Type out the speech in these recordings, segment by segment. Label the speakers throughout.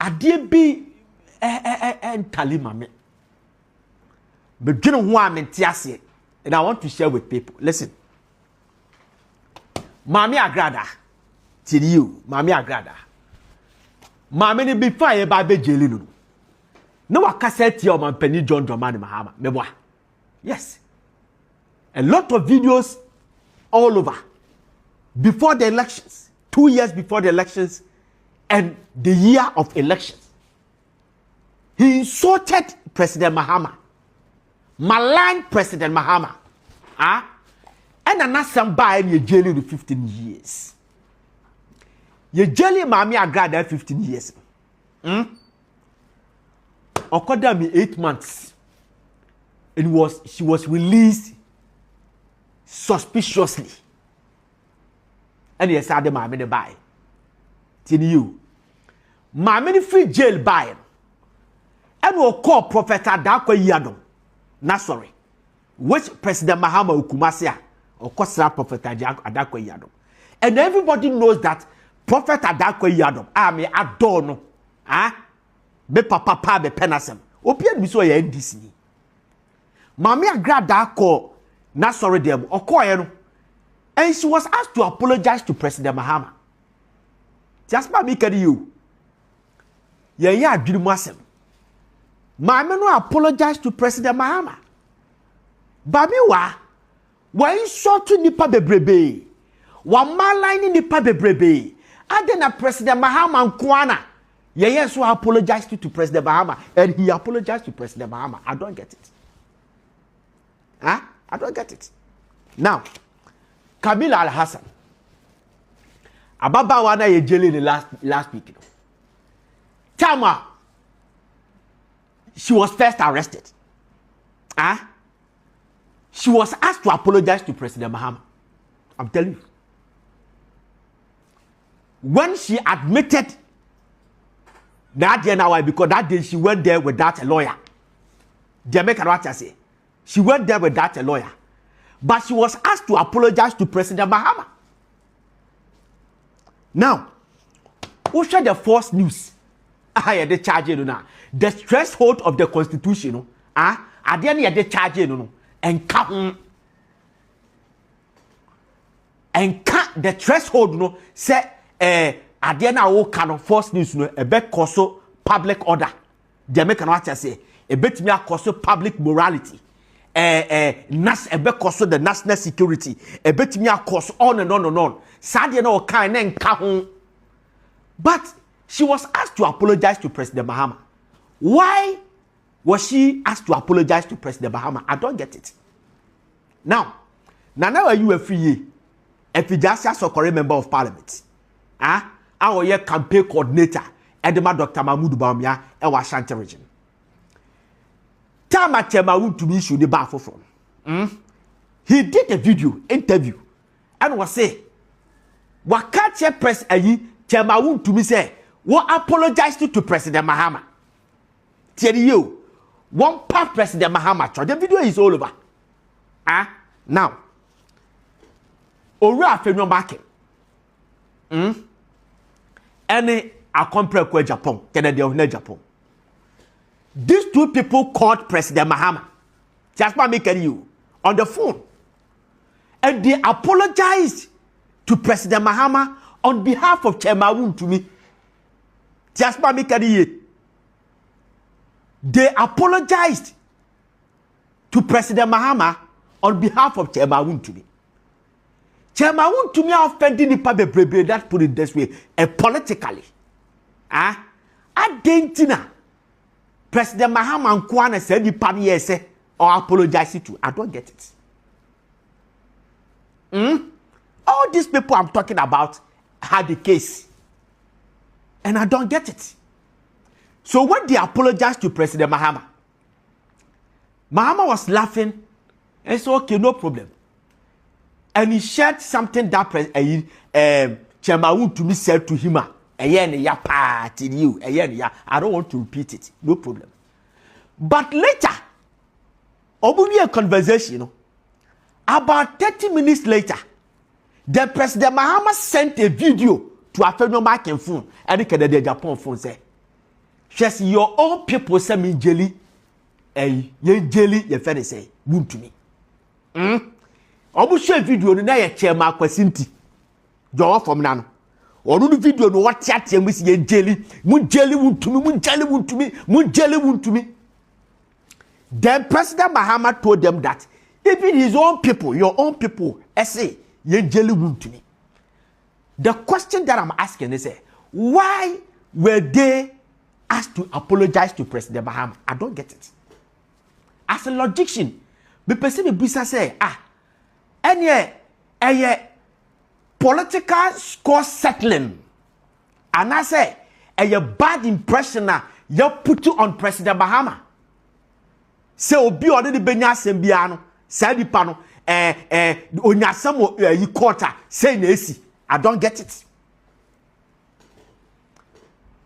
Speaker 1: Adie bi entali mame. But you know who I'm entiase, and I want to share with people. Listen. Mami agrada. Till you, Mami agrada. Mami ni before ye ba be jeli no. No wa cassette your man Penny John Dramani Mahama. Meboa. Yes. A lot of videos all over. Before the elections, 2 years before the elections, and the year of elections. He insulted President Mahama. Maligned President Mahama. And another by ye jail 15 years. Ye jail Mami Agrada 15 years. According me 8 months. She was released suspiciously. And yes, I had Mami buy. Till you. Mami free jail buy. And will call Prophet Adakwa Yadom. Not sorry. Which President Mahama Ukumasia or Kosra Prophet Adakwa Yadom. And everybody knows that Prophet Adakwa Yadom, I adore no. Be papa be penasem. Opia mi so ye ndisi. Mami agrada ko na sorry dem okoye no. And she was asked to apologize to President Mahama. Just ma me kadi you. Ye ya adwiri mu asem. Mami no apologize to President Mahama. Babi wa insult nipa bebrebe. Wa malign nipa bebrebe. Ade na President Mahama nkwana. Yes, so apologized to President Mahama, and he apologized to President Mahama. I don't get it. I don't get it. Now, Kamila Al-Hassan. Ababa wana ye jeli the last week. Tama, she was first arrested. She was asked to apologize to President Mahama. I'm telling you. When she admitted that day now, because that day she went there without a lawyer. Jamaica what I say. She went there without a lawyer. But she was asked to apologize to President Mahama. Now, who share the false news? The charge now. The threshold of the constitution, at the end of the charge, and count the threshold, say, at the end of kind of false news, a bet coso public order. Jamaican what I say, a bet me a coso public morality. A bet coso the national security, a bet me a cost on and on and on. Sadia no kind and kahun. But she was asked to apologize to President Mahama. Why was she asked to apologize to President Mahama? I don't get it. Now are you a free? A Fijasia Sokore member of parliament? Our year campaign coordinator, Edema Dr. Mahmoud Bawumia, and Ashanti region. Tama Chairman Wontumi should be baffled from. He did a video interview and was say, "What can't you press a Chairman Wontumi say? What apologize to President Mahama? Tell you, one part President Mahama. The video is all over. Now, Ora Afenyo-Markin. Any a compare with Agyapong, Kennedy of Agyapong. These two people called President Mahama. Just by making you on the phone. And they apologized to President Mahama on behalf of Chairman Wontumi. Just by making you. They apologized to President Mahama on behalf of Chairman Wontumi. Chairman Wontumi offended the public, that put it this way, politically. Adentina. President Mahama and Kwana said the party or apologize to. I don't get it. All these people I'm talking about had the case. And I don't get it. So when they apologized to President Mahama, Mahama was laughing and said, okay, no problem. And he shared something that Chairman Wontumi said to him. I don't want to repeat it. No problem. But later, a conversation, about 30 minutes later, the President Mahama sent a video to Afenyo-Markin phone and the Agyapong phone say, just your own people say me jelly ye jelly ye fe say Wontumi obu share video no na ye Chairman Kwasinti jowo from na no onu no video no what tia mu si ye jelly Wontumi. Then President Mahama told them that even his own people, your own people, say ye jelly Wontumi. The question that I'm asking is, why were they asked to apologize to President Mahama? I don't get it. As a logician, the person bisa say, any political score settling, and I say, a bad impression you put on President Mahama. Say obi already benya sembiano, say di pano, onyasamo yikota, say nesi. I don't get it.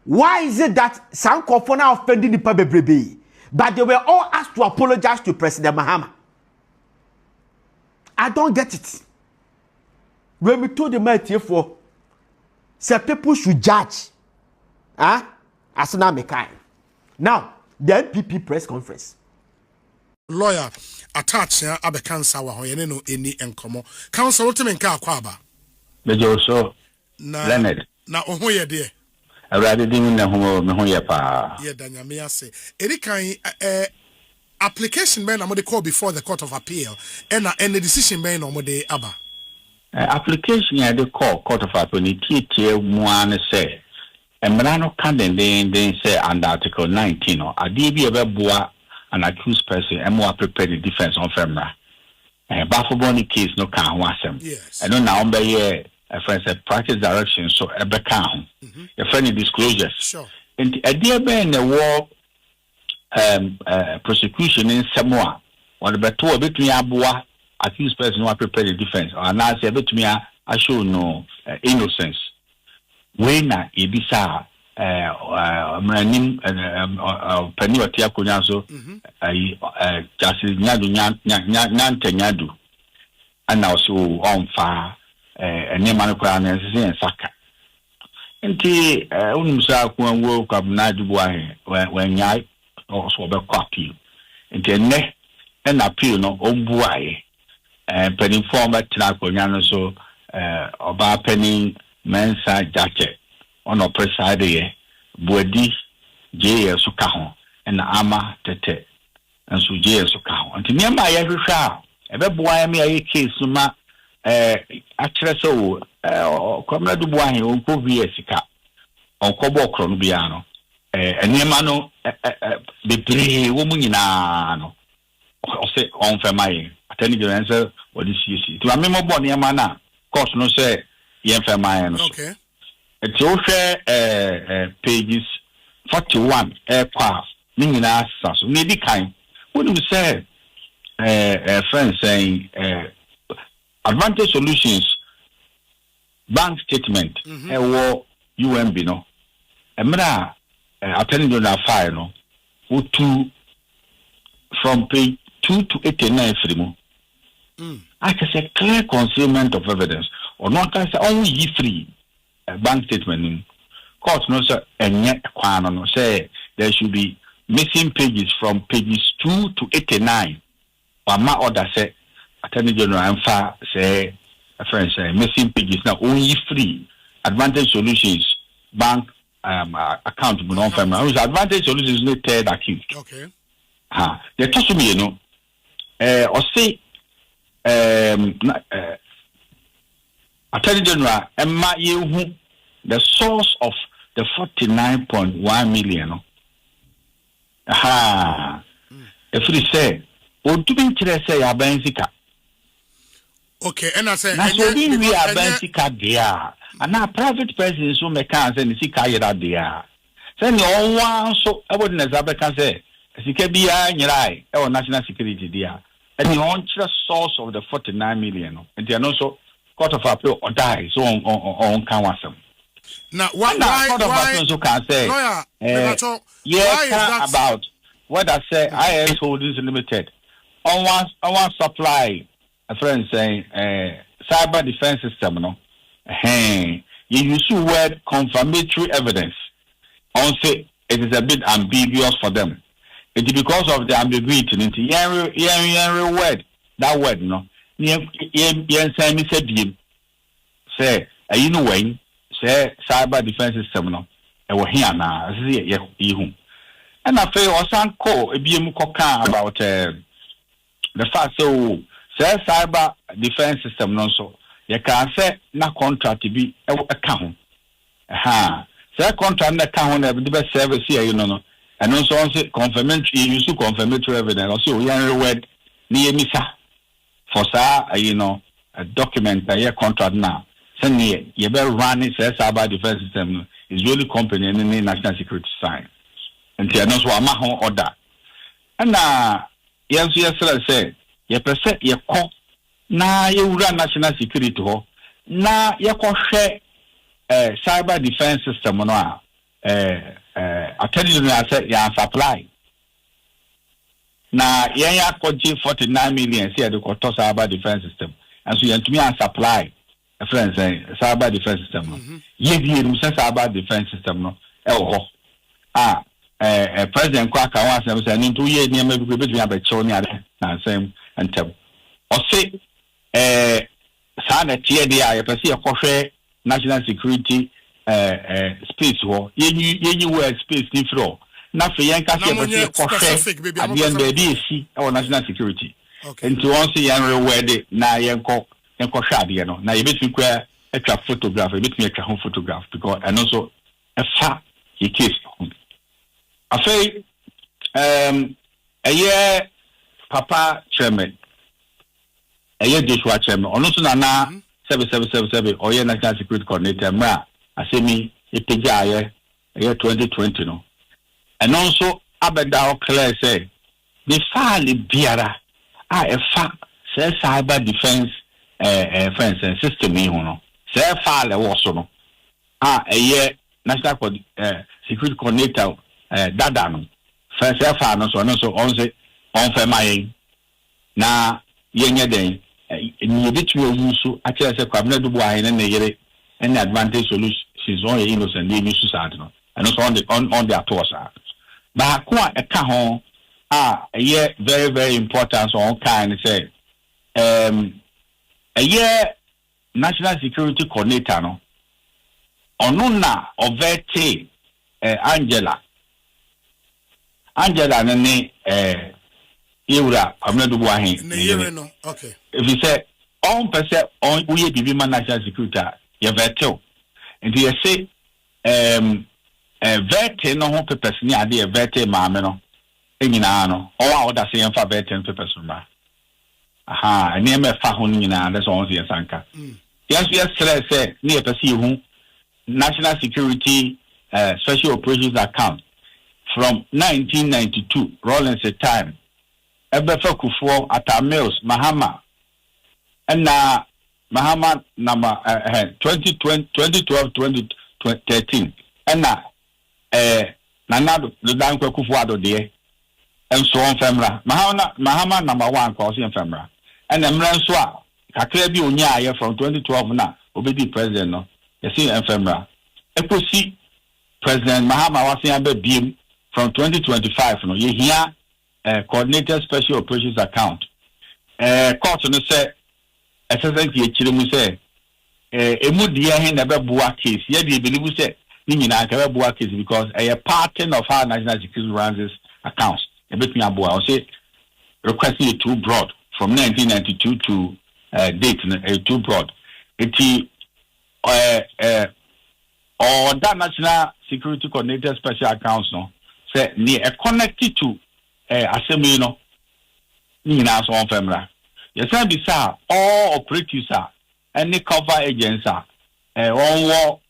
Speaker 1: Why is it that some Kofona offending the Pabebe, but they were all asked to apologize to President Mahama? I don't get it. When we told the man for, say people should judge. As now Now, the NPP press conference.
Speaker 2: Lawyer attach abe cancer wa hoye no eni enkomo. Council ultimate nka akwaba.
Speaker 3: Bejo so Leonard.
Speaker 2: Na oho ye de.
Speaker 3: Awrade din na ho me ho ye pa.
Speaker 2: Ye da nyame ase. Eri kan application ben na mo de call before the Court of Appeal and any decision ben na mo de aba.
Speaker 3: Application ya de call Court of Appeal ni tie mu an say emrano kan den say under Article 19 no ade bi e be boa an accused person and more prepare the defense on femra. Bafoboni case no can wasem.
Speaker 2: Yes.
Speaker 3: I don't know be a friend said practice direction so a beckham. Your friendly disclosures.
Speaker 2: Sure.
Speaker 3: And a dear ben the war prosecution in Samoa. Or the better between Abua accused person who prepare the defense or now say between I show no innocence. When Ibisa manim pani wati akonya so jasi nyadu ana so onfa enema no kwa na sese saka nti unumsa ko wo kwabna dubu ahe wanya so be kwa appeal nti ne na appeal no ombu ahe pani form tra akonya no so oba pani mensa jacket ono preside ye body JS ka ho na ama tete nso JS ka ho nti niam ya hwehwa e be boa me ayi case ma akere so komna du boa he onko vs ka onko bo kro no bia no niam no bebre wo mu nyina no o se on fe mai atani de answer what is you to amemo bo niam na course no say yen fe mai no
Speaker 2: okay.
Speaker 3: It's also pages 41 kwa ningina saso maybe kind when we say friend saying advantage solutions bank statement wo UMB no emra attending on file no to from page 2 to 89 free I can say clear concealment of evidence or not can say only free bank statement court no say enye kwano no say there should be missing pages from pages 2 to 89 or ma order say attorney general amfa say a friend say missing pages now only free advantage solutions bank account no on family who's advantage solutions no third accused
Speaker 2: okay
Speaker 3: they touch me you know or say Attorney General Emma Yehu, the source of the 49.1 million. If we say, Wontumi say Abensika.
Speaker 2: Okay, and I say,
Speaker 3: that's what we are Abensika there. And now private persons who make cancer and see Kayada there. Send your one so I wouldn't as Abekan say, as you can be in your eye, or national security there. And the only source of the 49 million. And they are also Court of Appeal or die so on Kawasam.
Speaker 2: Now, why
Speaker 3: Court of Appeal so can say, yeah, about what I say, IS Holdings Limited. On one supply, a friend saying, cyber defense system, no? You use the word confirmatory evidence. On say, it is a bit ambiguous for them. It is because of the ambiguity. Word, that word, no. Say, you know when, say, cyber defense system, no. Here now, and I feel also call a BM Coca about the fact so, say, cyber defense system, no, so you can say, na contract to be account. Say, contract account, the best service here, you know. And also confirmatory, you use confirmatory evidence. Also, we are word near Misa for a document a contract now. Send me, you better run it, says cyber defense system is really company and the national security sign. And they are not so a mahon order. And yes, say, you present your call, now you run national security to now you can share cyber defense system now. I tell you, I said, yeah, supply. Now, yeah, 49 million, see, the cyber defense system. And so, you to me, I supply a friend saying, cyber defense system. Yes, you cyber defense system. No, President Quacker wants to say, in 2 years, maybe we have a Chonia and same and tell. Or say, Sana TDI, I see a crochet national security. Space war, you wear space different. Nothing specific, at the end of the our national security. Okay. And to once young word, now yanko shadi, now you bet me a photograph, a bit me a home photograph, because and also a fat he case. I say, a year, Papa Chairman, a year Joshua Chairman, or also Nana 7777 or year national security coordinator, I say me, it is year 2020, no. And also, Abedao Claire say, the file biara, a fact, say cyber defense, fence and system, no. Say file also, no. A year national security coordinator, Dadano. First, file, no, so on Femaye. Now, young day, you bit will use to actually say, Cabinet Dubois and the any advantage solution. She's only innocent, they use society, and also on their tours. But a cajon a year very, very important so on kind say a year national security coordinator no onuna ovete Angela nene Eura Amadu Buahin. Okay. If you say on person on we be national security, you veto. And you say, vete no home papers near the vete mameno, Enginano, or other saying for vete and papers from her. Aha, and near me Fahunina, that's all the Sanka. Yes, say, near Passive National Security Special Operations Account from 1992, Rollins a time. Ebefa Kufo at our mills, Mahama. And now, Mahama number 2012 2013 and now Nanado the Danko Kufuado dear and so on Femra Mahama number 1 causing Femra and the Mranswa Kakrebi Unya from 2012 now obedi president no you see Femra Eposi President Mahama was in beam from 2025 no you hear coordinated special operations account court no say SSNT Chirimu say, Emudia hin never bua case. Yet they believe say, Nina can bua case because a pattern of our national security runs this accounts. A bit me a bua. Say, requesting it too broad from 1992 to date, too broad. It or that national security coordinated special accounts no say near connected to assembly no Nina so on femra. Yes, I be sir, all operatives are any cover agents are on war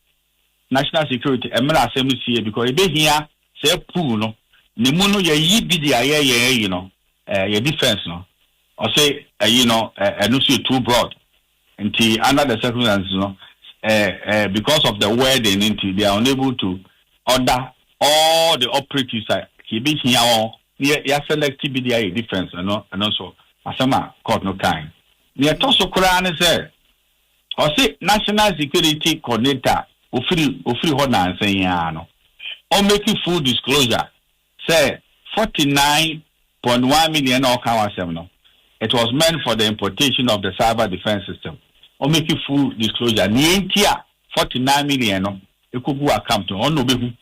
Speaker 3: national security and assembly here because they here say pool no Nimuno ye be the you know your defense no or say you know and also too broad until under the circumstances you know because of the wording into they are unable to order all the operatives are he be here all yeah selective BDI defense and also asama court no kind near toso kura say or say national security coordinator ofiri ho na nsan ya no or making full disclosure. Say 49.1 million or no. It was meant for the importation of the cyber defense system. Or making full disclosure. Nientia 49 million no. It could go account to on no be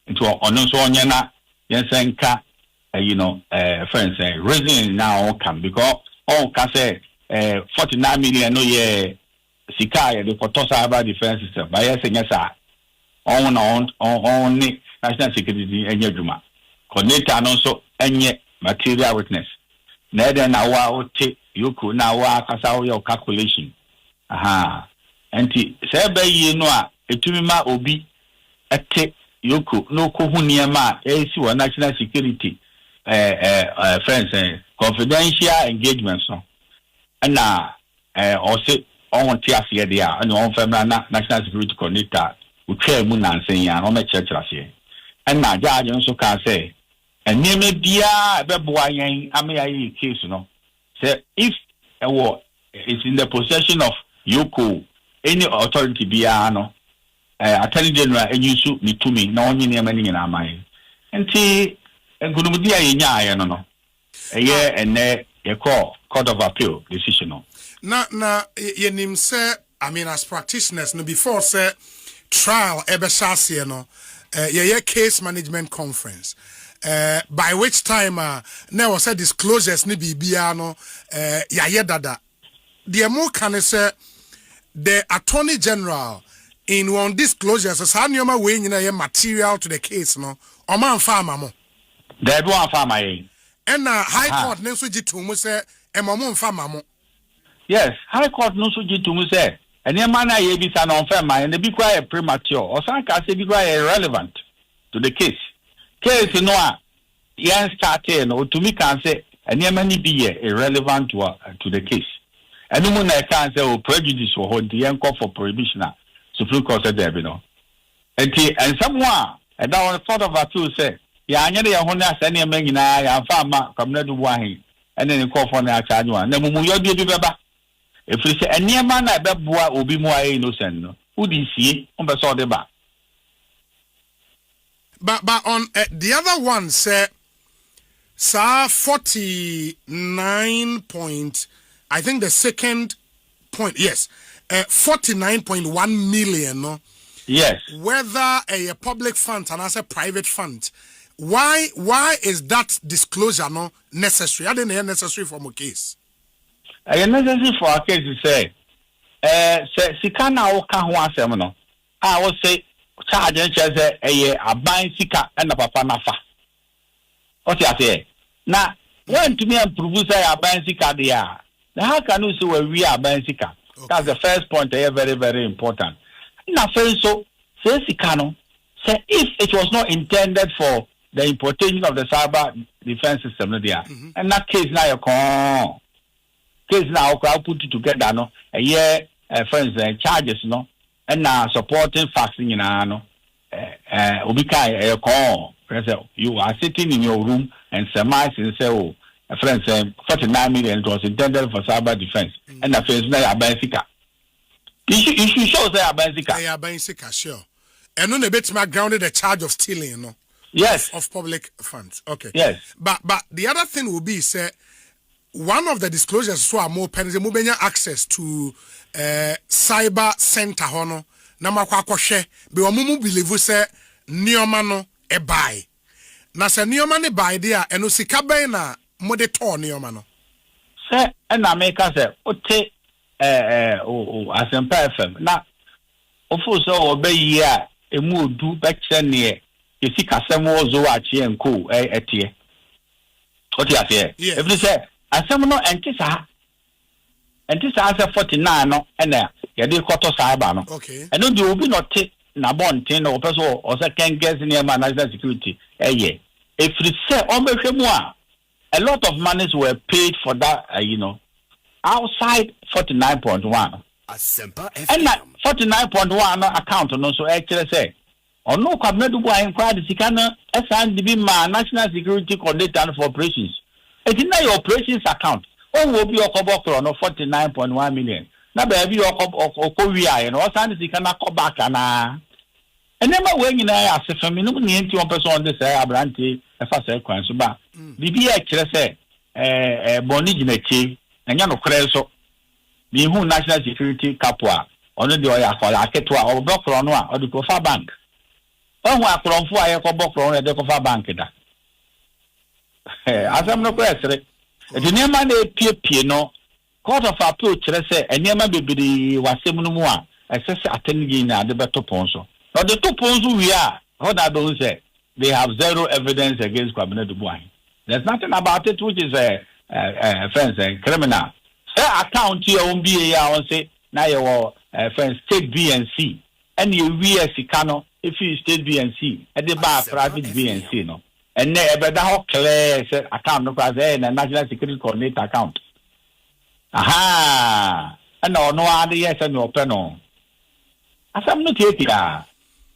Speaker 3: into on so onyana yensenka friends reason now come because all can say 49 million no ye sika the cyber defense system. By yes on national security enye dwuma coordinator no so enye material witness na then na wa ote yoku na wa kasa wo your calculation enti se be yi no a etumi ma obi ete yoku no ko hu niema esi wa national security friends confidential engagement so na o se on ti afie dia and on family na national security coordinator utwa mu nansen ya no me church and na judge nso ka say eneme bia beboa yen ameyayi case no say if is in the possession of Yoko any authority bia no attorney general enyusu mitumi na onye ne mani nyina amai enti enkunumudi ayenya aye no eye ene ye court of appeal decision no
Speaker 2: na yenim say I mean as practitioners no before say trial ebeshasie no ye case management conference by which time now was disclosures ni bibia no ya dada the more can say the attorney general in one disclosures as anyoma we nyina material to the case no o man farmer mo
Speaker 3: there do one farmer
Speaker 2: and high court ne so gitu say emomo farmer mo
Speaker 3: yes high court no so gitu say any man I be san on fair man and be quite premature or some can say be quite irrelevant to the case. Case no yan started no to me can say any man be irrelevant to the case. And no one can say prejudice or the young call for prohibition. Supreme Court said there, and someone and that was sort of a two say, yeah, I know your honor any man in I farmer come to one and then call for the charge one. Then you be baba. If we say any man I bet boy will be more innocent, no. Who did see on the saw the back?
Speaker 2: But on the other one, say, sir, 49 point, I think the second point, yes, 49.1 million, no?
Speaker 3: Yes.
Speaker 2: Whether a public fund and as a private fund, why is that disclosure no necessary? I didn't hear necessary for my case.
Speaker 3: I necessary for our case to say, Sikana Oka Huan no. I will say, charge a buying Sika and a papa nafa. What you say? Now, when to me and prove say a buying Sika they are. Now, how can you say we are buying Sika? Okay. That's the first point, very, very important. Now, so, say Sikano, say if it was not intended for the importation of the cyber defense system, and that case now you case now I'll put it together no a year friends charges no and now supporting fasting in no ubika call you are sitting in your room and surmise and say oh friends 49 million it was intended for cyber defense and the friends now are basica you show say are
Speaker 2: basica sure and on a bit my grounded a charge of stealing no
Speaker 3: yes
Speaker 2: of public funds okay
Speaker 3: yes
Speaker 2: but the other thing will be say one of the disclosures so are more penalty mobenya access to cyber center hono na makwa kwhwe be omumu believe say nioma no e buy na se nioma ne buy dia eno sika ben na mode to nioma no
Speaker 3: say na make say ote asempa fm na ofu so obeyi a emu odu be kire ne e sika sem wo zo achi enko etie ote afie every say asem no entisa say 49 no ena ye dey koto cyber no
Speaker 2: okay
Speaker 3: and no dey obi not na bonten no person o say can guess near national security if it say on behwemu a lot of monies were paid for that outside 49.1 and 49.1 account no so actually say on no kwabna do inquire the sikana SNDB national security coordinator for operations. It's in your operations account. Oh, will be your cover no 49.1 million. Now, baby, your cover, you know, Sandy can come back and Enema we nyina asefam no ne enti on person on this abrante e fa say kwan so ba bibi e kire say boni ginachi enya no kore so bi hu national security capua ono de oya akola aketo a obokro no a odi ko fa bank ohu akromfo aye ko bokro no de ko fa bank da asam no ko esere edi nema na epie no court of appeal kire say enema bebiri wasem no mu a esese atengi na de beto ponso. Now the 2 points we are, how that don't say, they have zero evidence against Kwabena Dubois. There's nothing about it which is a offense, criminal. Say account here on BA on say now your offense state B and C. And you we as Sikano if you state B and C at the bar private B and C no. And but that clear say account no cause na national security coordinator account. Aha. And no other yes and no open on. As I'm not here.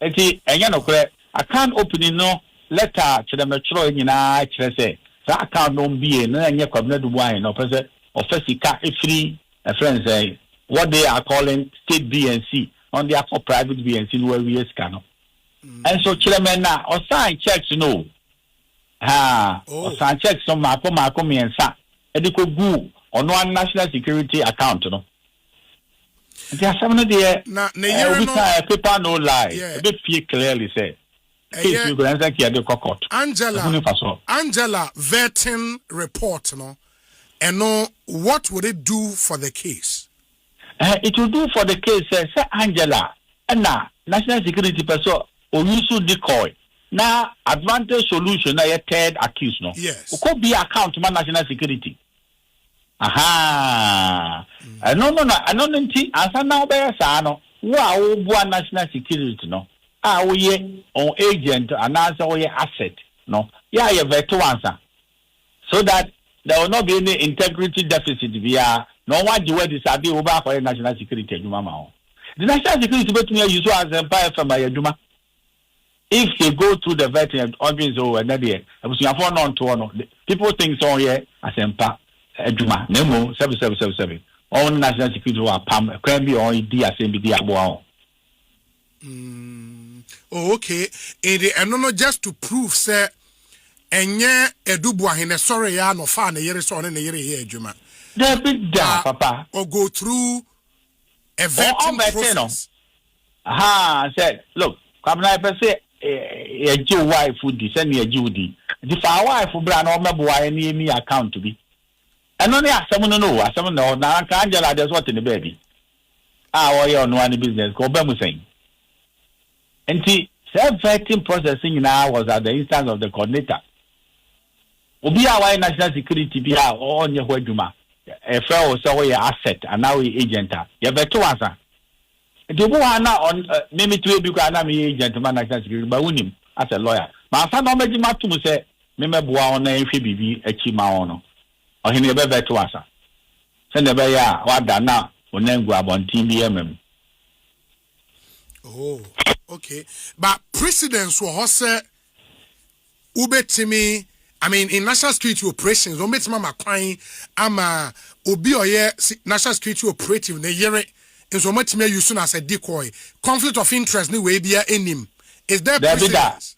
Speaker 3: Eti enya no kre account opening no letter to the metro nyina kire say that account no be no enya Kwabena Dubois no person officer free friends say what they are calling state B and C on their for private B and C no we ska no and so chairman na o sign checks no o sign checks so mako miensa e de ko gu ono national security account no. There's some of the paper no lie. A bit clearly say.
Speaker 2: Angela vetting report, no, and no, what would it do for the case?
Speaker 3: It will do for the case, say Angela, and now national security person or use decoy. Now advantage solution, now third accused, no.
Speaker 2: Yes.
Speaker 3: Could be account man national security. Aha. No. I don't think as now be no. Wow, one national security no. We on agent and answer we asset no. Yeah, you better answer. So that there will not be any integrity deficit via no one do disabi over for national security mama. The national security between you as empire from my Juma. If they go through the vetting and obvious or another, people think so here as empire. Juma, Nemo 7777. All national security or PAM, can be on DSMBD.
Speaker 2: Okay. And no, just to prove, sir, and yeah, a Dubois in a sorry, no fan a year on in a year, Juma.
Speaker 3: There be that, Papa.
Speaker 2: Or go through a vetting process.
Speaker 3: Aha, said, look, come I say a Jew wife would send me a Judy. The far wife would brand or maybe why any me account to be. And only someone know now Angela there's what in the baby. You no any business go Bemu saying. And see self-vetting processing now was at the instance of the coordinator. Obi our national security be on your Juma. A fellow so your asset and now we agent. You have two answer. The one on maybe to be an agent man national security but win him as a lawyer. My son no make him to say remember on a FBB a chima or he never bet to us. Send a bear, what done now, when then grab on TBM.
Speaker 2: Oh, okay. But precedents were also Ubetimi, I mean, in national security operations, Obetima Makwai, Ama, Obi or national security operative, ne yere, and so much more use as a decoy. Conflict of interest, no way be in him. Is there precedents?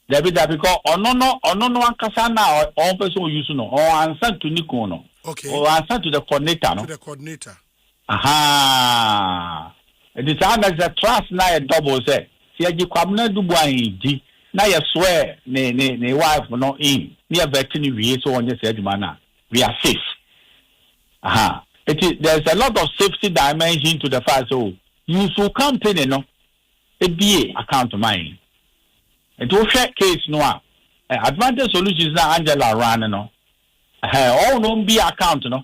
Speaker 3: There be that because no one kasa na all person use no or answer to Nico no.
Speaker 2: Okay.
Speaker 3: Or answer to the coordinator no.
Speaker 2: To the coordinator.
Speaker 3: Aha. The time that the trust na a double say. See Kwabena Dubois di na you swear ne wife no in. Near vetting we so on your said man we are safe. Aha. There's a lot of safety dimension to the fact so you so company no. It be account mine. It will share case no advantage solutions na Angela ran no. All no be account no.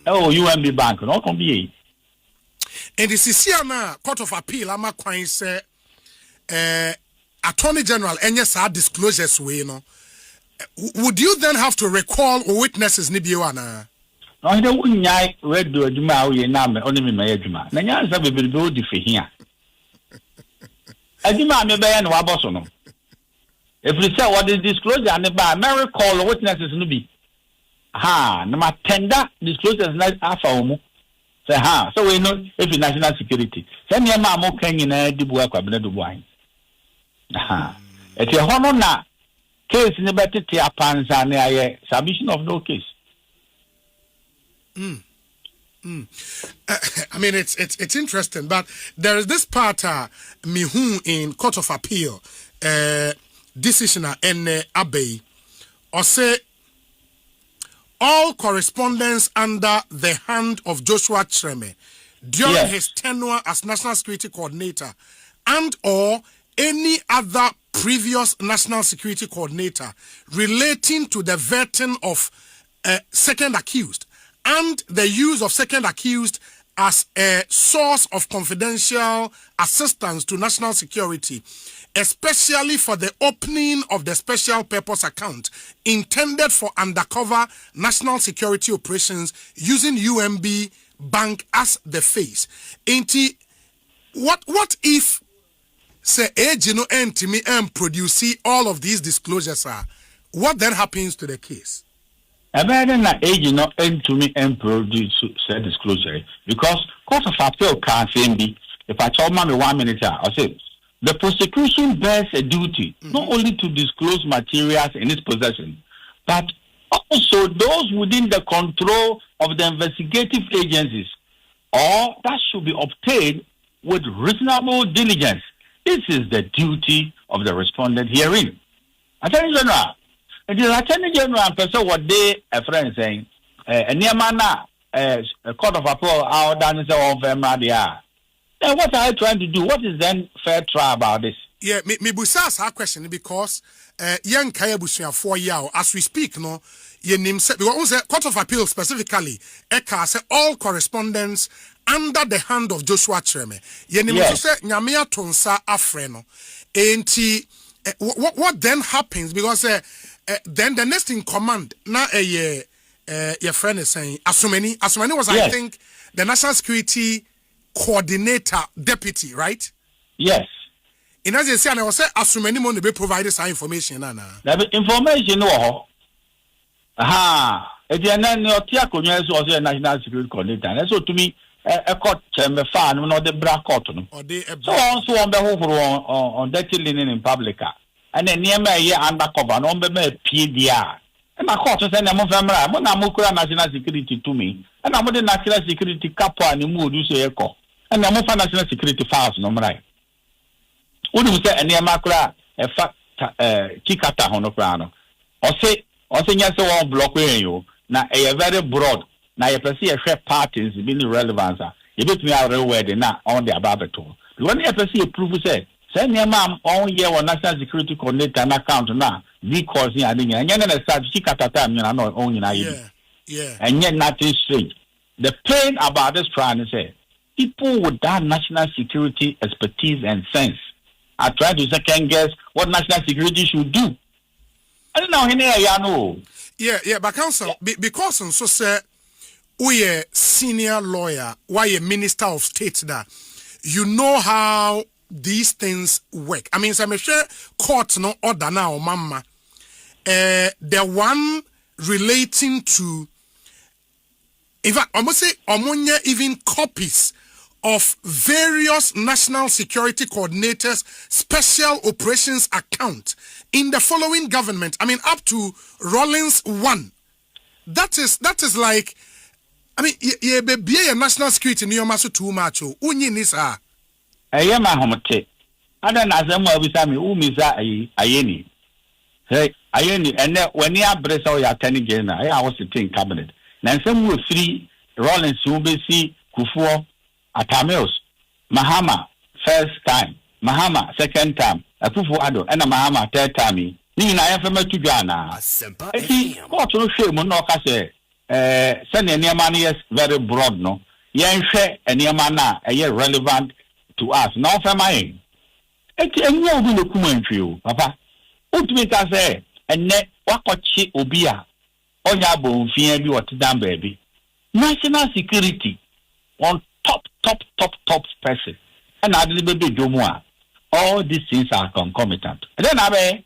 Speaker 3: Oh, UMB bank no can be.
Speaker 2: And the CCMA Court of Appeal ama kwan say Attorney General any disclosures we no. Would you then have to recall witnesses ni biwa na?
Speaker 3: No, he don't nyai red do adwuma we na me oni me may adwuma. Na nya nsa bebere be odi fe hia. Adwuma me be ya no aboso no. If we say what is disclosure and ba me recall witnesses no be. Ha, na ma tender disclosures na afa omu. Say ha, so we know if national security. Send your mama can in a dubu cabinet of wine. Ha. It's a honor na case in the better tea upon submission of no case.
Speaker 2: I mean, it's interesting, but there is this part, Mihu in Court of Appeal, decision and Abbey, or say all correspondence under the hand of Joshua Treme during his tenure as National Security Coordinator and or any other previous National Security Coordinator relating to the vetting of second accused and the use of second accused as a source of confidential assistance to national security, especially for the opening of the special purpose account intended for undercover national security operations using UMB Bank as the face. What if say Ejino Entimi and produce all of these disclosures are? What then happens to the case?
Speaker 3: A man na age no end to me and produce said disclosure because Court of Appeal can't say me. If I told me 1 minute, I say the prosecution bears a duty not only to disclose materials in its possession, but also those within the control of the investigative agencies, or that should be obtained with reasonable diligence. This is the duty of the respondent herein. Attorney General. It is Attorney General and person what they a friend saying a near mana a Court of Appeal our done so of Madia. Then what are you trying to do? What is then fair trial about this?
Speaker 2: Yeah, me busas our question because young Kaya Busia 4 years as we speak no ye name say because Court of Appeal specifically Eka say all correspondence under the hand of Joshua Treme. Ye name say Nyamia Tonsa Afreno. Enti what then happens because then the next in command now your friend is saying Asumani was I think the National Security Coordinator Deputy, right?
Speaker 3: Yes.
Speaker 2: In as you say, I was say Asumani money be provided some information
Speaker 3: The information no. Aha. It is not your tia also a National Security Coordinator. And so to me a court chamber fan no the bra court no. So also on the whole on dirty linen in public. And then near me undercover no be PDR. And my court send them family. Mo na mo kura national security to me. And I'm the national security capo and mu do say eko. And I'm for national security files no right. What do you say near makura e fa kikata hono kura no. O say nya say one block we you. Na e very broad. Na you perceive a share parties being relevant. You bet me out word na on the ababeto. When you perceive proof say send your mom on year on national security coordinator and account now because you are doing and then start kikata time you know on
Speaker 2: yeah
Speaker 3: and yet nothing strange. The pain about this trial is people with that national security expertise and sense are trying to second guess what national security should do. I don't know
Speaker 2: but counsel because so say we a senior lawyer why a minister of state that you know how these things work. I mean, some sure court no order now, mama. The one relating to, in fact, I must say, ammonia even copies of various national security coordinators' special operations account in the following government. I mean, up to Rollins 1. That is like, I mean, be a national security in your maso too much. Unyi nisa.
Speaker 3: Ayema homote. Ada na asemo abisami umiza ayeni. Hey, ayeni and when you abresa or attorney general, I was sitting cabinet. Na nsem we free Rollins Ubesi Kufuor Atameos. Mahama first time. Mahama second time. Akufo-Addo and Mahama third time. Ni na yefema tudwana. Eki court no hwe mu no ka say send enema na very broad no. Yen hwe enema na relevant to us now for my enye obi le kuma ntwe o papa utumi ka say enne wakochi obi a onya bonfia bi wotedam baabi national security on top person and adle bebe jomu a all these things are concomitant and then abe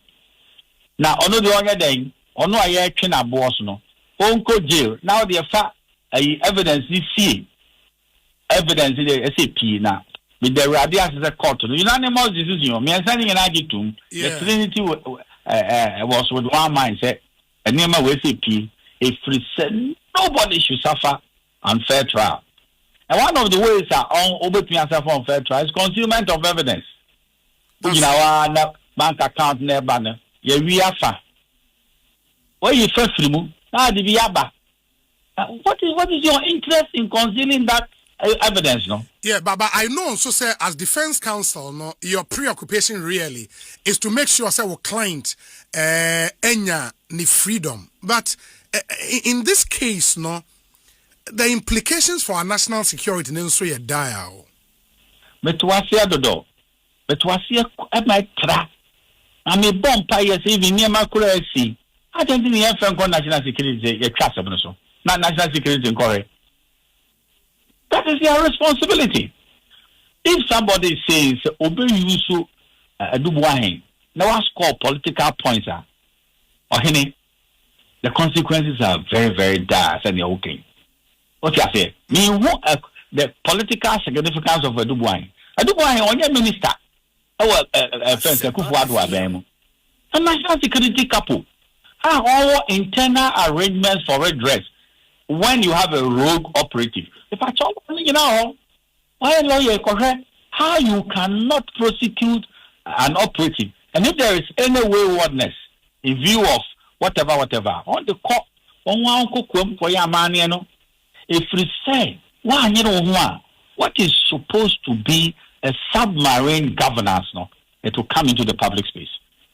Speaker 3: na ono de onye den ono aye twe na boss no onko jail now the fa evidence is see evidence the SAP now. With the radius as a court, unanimous decision. Me and sending an agitum. The Trinity was with one mindset. And name of SAP. If we said nobody should suffer unfair trial. And one of the ways on open answer for unfair trial is concealment of evidence. You know, our bank account never. Yeah, we are far. Where you first remove now the Viaba. What is your interest in concealing that evidence, no?
Speaker 2: Yeah, but I know also say as defense counsel, no, your preoccupation really is to make sure say we client enya ni freedom. But in this case, no, the implications for our national security nenso ye dire.
Speaker 3: Metwasia dodo. Metwasia my tra. I mean bomb payers even near my currency. I don't think the Afenyo national security a trust of so. Not national security in Korea. That is your responsibility. If somebody says, obey you so do wine, now score political points or any, the consequences are very, very dire and you're okay. What you say? Me the political significance of a Dubuine. A Dubuine on your minister. A friend, a national security couple. All internal arrangements for redress when you have a rogue operative. If I talk, you know, why lawyer correct how you cannot prosecute an operative, and if there is any waywardness in view of whatever, on the court, on one cook for your man, you know, if we say, why you know what is supposed to be a submarine governance, no, it will come into the public space.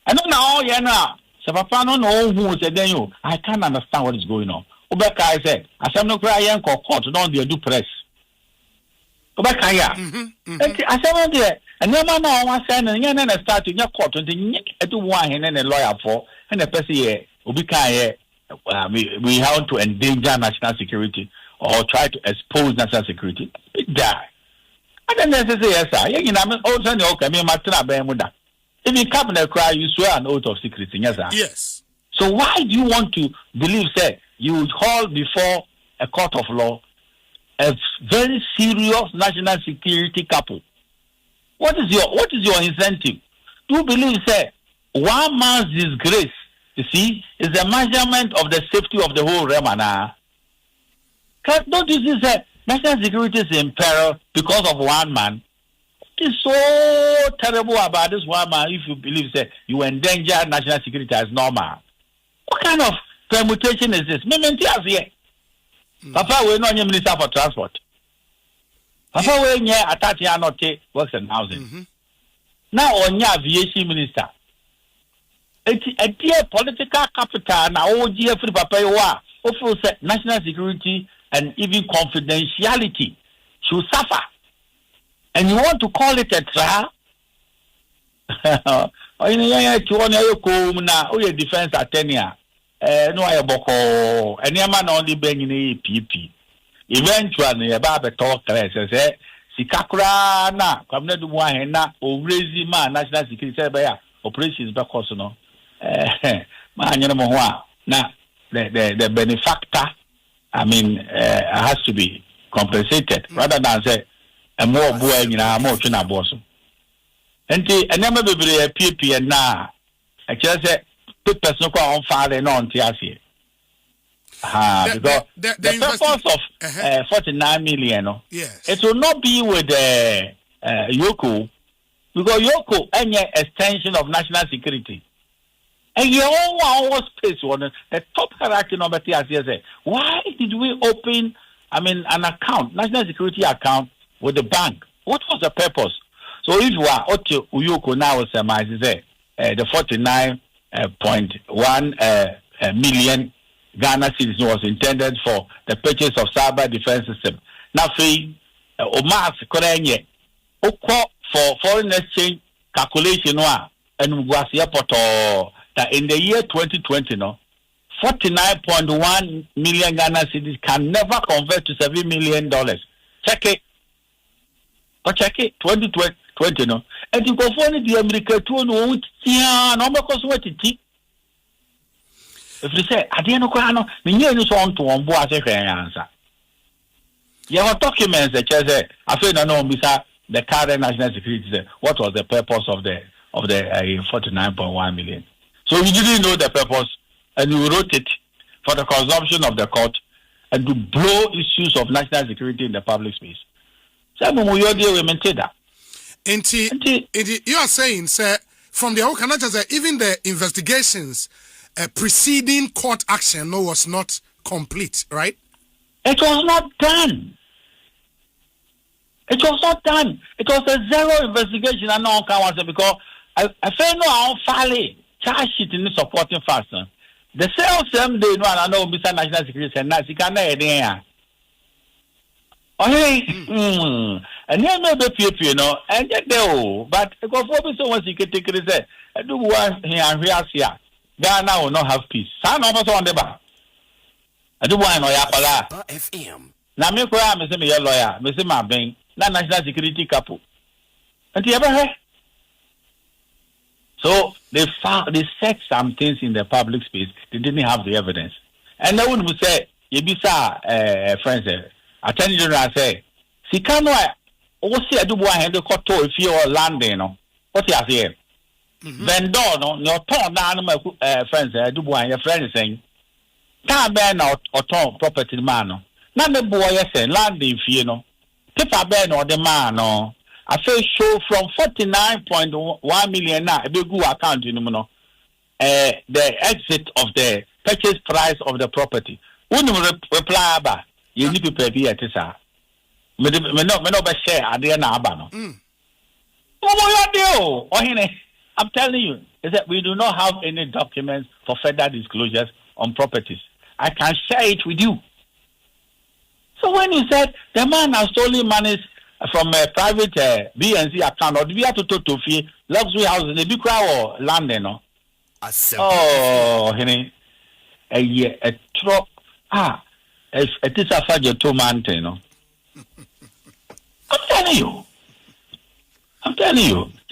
Speaker 3: I don't know, yeah, now. So Papa no know who said then you. I can't understand what is going on. Obeka I said, as I'm not crying court, don't do press. Obeka ya. I said there, and no man now was saying and then start in your court and do one and a lawyer for and a person here. Obeka we have to endanger national security or try to expose national security. It die. I don't necessarily yes, sir. You know, also okay, me matna bemuda. If you cabinet cry, you swear an oath of secrecy, yes, sir.
Speaker 2: Yes.
Speaker 3: So why do you want to believe, say, you would hold before a court of law a very serious national security couple? What is your incentive? Do you believe, say, one man's disgrace, you see, is the measurement of the safety of the whole realm? Don't you see, say, national security is in peril because of one man? It's so terrible about this one man if you believe that you endanger national security as normal. What kind of permutation is this? Papa, we're not your minister for transport. Papa, we're near Atati works and housing. Now, on your aviation minister. It's a dear political capital now, oh dear free Papa, also said national security and even confidentiality should suffer. And you want to call it a trial? You defense attorney. No, I boko. And your man only bring in PP. Eventually, about the talk, say, Sikakura na, come to one na, or raise man, national security by operations back also no. Man, you know, now the benefactor, I mean, has to be compensated rather than say. And more boy, you know, more to boss. And never be a PP and now. I just said, put personal on fire and on TRC. Because the purpose of 49 million,
Speaker 2: yes,
Speaker 3: it will not be with Yoko, because Yoko any extension of national security. And your own space on the top hierarchy number TRC. Why did we open, an account, national security account? With the bank, what was the purpose? So if you are Ote Uyoko now, the 49.1 million Ghana cedis was intended for the purchase of cyber defense system. Now, Omar Korenye, for foreign exchange calculation, and that in the year 2020, 49.1 million Ghana cedis can never convert to $7 million. Check it. But check it, 2020, no. And you go for the American tour, no, because what it is. If you say, I didn't know, the year is on to one boy, answer. Your documents that say I feel no bisa the current national security. What was the purpose of the 49.1 million? So you didn't know the purpose, and you wrote it for the consumption of the court and to blow issues of national security in the public space. So we maintain that.
Speaker 2: You are saying, sir, from the can I just say even the investigations preceding court action was not complete, right?
Speaker 3: It was not done. It was not done. It was a zero investigation and no one can because I feel no how fairly charge sheet in the supporting factor. The same day no I know Mr. National Security and that's can there. Okay. And then no be you know and they but because what so once you can take it say I do one here and here Ghana will not have peace. San no so on the back. I do one or ya FM. Na me kwa me say me lawyer, me say my bank, na national security couple. And you ever heard? So they said some things in the public space. They didn't have the evidence. And they would say, you be friends, attorney general say, Sikano, what's the do one the court if you're landing, no? What's the idea? Vendor, no, your turn down my friends, do one, your friend is saying, can't bear out or turn property man, no. Not the boy, say, landing, you know. Paper bear or the man, no. I say show from 49.1 million now, a big good account, you know, the exit of the purchase price of the property. When you reply about, you need to pay here, Tessa. Me no be share at the end of no. I'm telling you, is that we do not have any documents for further disclosures on properties. I can share it with you. So when you said the man has stolen money from a private BNC account or we have to fee luxury houses, the big crowd or land, you know. Henry, a truck. It is a fudge to mountain, you know. I'm telling you.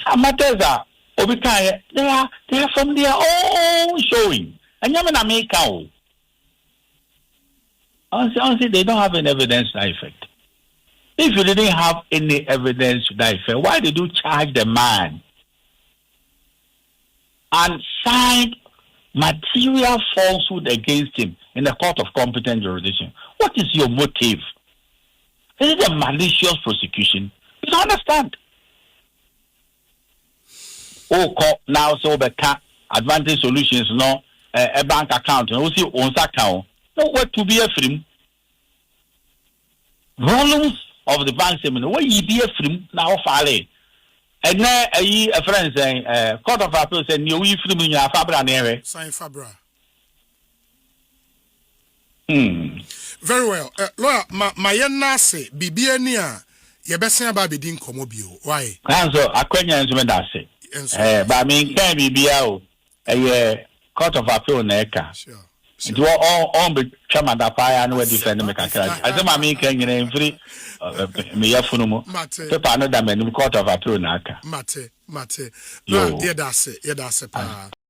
Speaker 3: Amateurs are they are from their own showing. And you mean make out. Honestly, they don't have any evidence to that effect. If you didn't have any evidence to that effect, why did you charge the man and cite material falsehood against him in the court of competent jurisdiction? What is your motive? Is it a malicious prosecution? You don't understand. Now so advantage solutions, no, a bank account, no, see owns account. No, what to be a film? Volumes of the bank seminar. What you be a film now, Fale? And now a friend saying, Court of Appeal saying, you will film in your Fabra nere.
Speaker 2: Sign Fabra. Very well. Lawyer, my nase, Bibiania, your best about Bidin Comobio. Why?
Speaker 3: So, I couldn't answer that. But I mean, can be a Court of Appeal Neka.
Speaker 2: Sure.
Speaker 3: It was all the chairman that fire and were defending me. As a man can get free me yafunumo. Paper another man Court of Appeal Naka.
Speaker 2: Mate. Yeah, that's it.